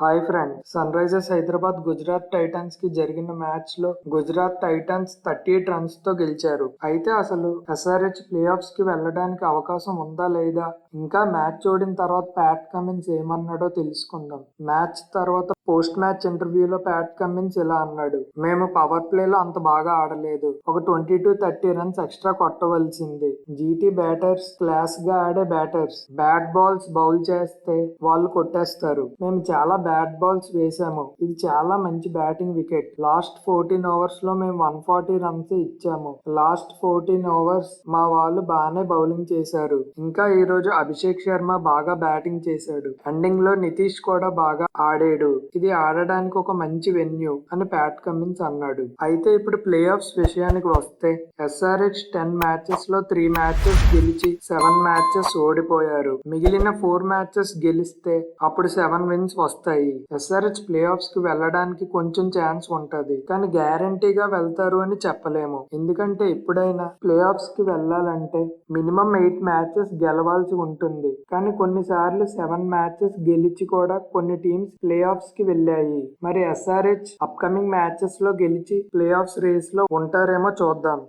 Hi friend, Sunrisers Hyderabad Gujarat Titans కి జరిగిన match లో గుజరాత్ టైటన్స్ 38 రన్స్ తో గెలిచారు. అయితే అసలు ఎస్ఆర్హెచ్ ప్లే ఆఫ్స్ కి వెళ్ళడానికి అవకాశం ఉందా లేదా, ఇంకా మ్యాచ్ ఓడిన తర్వాత ప్యాట్ కమిన్స్ ఏమన్నాడో తెలుసుకుందాం. మ్యాచ్ తర్వాత పోస్ట్ మ్యాచ్ ఇంటర్వ్యూలో ప్యాట్ కమిన్స్ ఇలా అన్నాడు: మేము పవర్ ప్లే లో అంత బాగా ఆడలేదు, ఒక 20-30 రన్స్ ఎక్స్ట్రా కొట్టవలసింది. జీటీ బ్యాటర్స్ క్లాస్ గా ఆడే బ్యాటర్స్, బ్యాట్ బాల్స్ బౌల్ చేస్తే వాళ్ళు కొట్టేస్తారు. మేము చాలా బ్యాట్ బాల్స్ వేసాము. ఇది చాలా మంచి బ్యాటింగ్ వికెట్. లాస్ట్ 14 ఓవర్స్ లో మేము 140 రన్స్ ఇచ్చాము. లాస్ట్ 14 ఓవర్స్ మా వాళ్ళు బాగానే బౌలింగ్ చేశారు. ఇంకా ఈ రోజు అభిషేక్ శర్మ బాగా బ్యాటింగ్ చేశాడు. ఎండింగ్ లో నితీష్ కూడా బాగా ఆడాడు. ఇది ఆడడానికి ఒక మంచి వెన్యూ అని ప్యాట్ కమిన్స్ అన్నాడు. అయితే ఇప్పుడు ప్లే ఆఫ్స్ విషయానికి వస్తే ఎస్ఆర్హెచ్ 10 మ్యాచెస్ లో 3 మ్యాచెస్ గెలిచి 7 మ్యాచెస్ ఓడిపోయారు. మిగిలిన 4 మ్యాచెస్ గెలిస్తే అప్పుడు 7 విన్స్ వస్తాయి. ఎస్ఆర్హెచ్ ప్లే ఆఫ్స్ కి వెళ్ళడానికి కొంచెం ఛాన్స్ ఉంటది, కానీ గ్యారంటీగా వెళ్తారు అని చెప్పలేము. ఎందుకంటే ఎప్పుడైనా ప్లే ఆఫ్స్ కి వెళ్ళాలంటే మినిమం 8 మ్యాచెస్ గెలవాల్సి ఉంటుంది. కానీ కొన్నిసార్లు 7 మ్యాచెస్ గెలిచి కూడా కొన్ని టీమ్స్ ప్లే ఆఫ్స్ కి వెళ్ళాయి. మరి ఎస్ఆర్హెచ్ అప్కమింగ్ మ్యాచెస్ లో గెలిచి ప్లే ఆఫ్స్ రేస్ లో ఉంటారేమో చూద్దాం.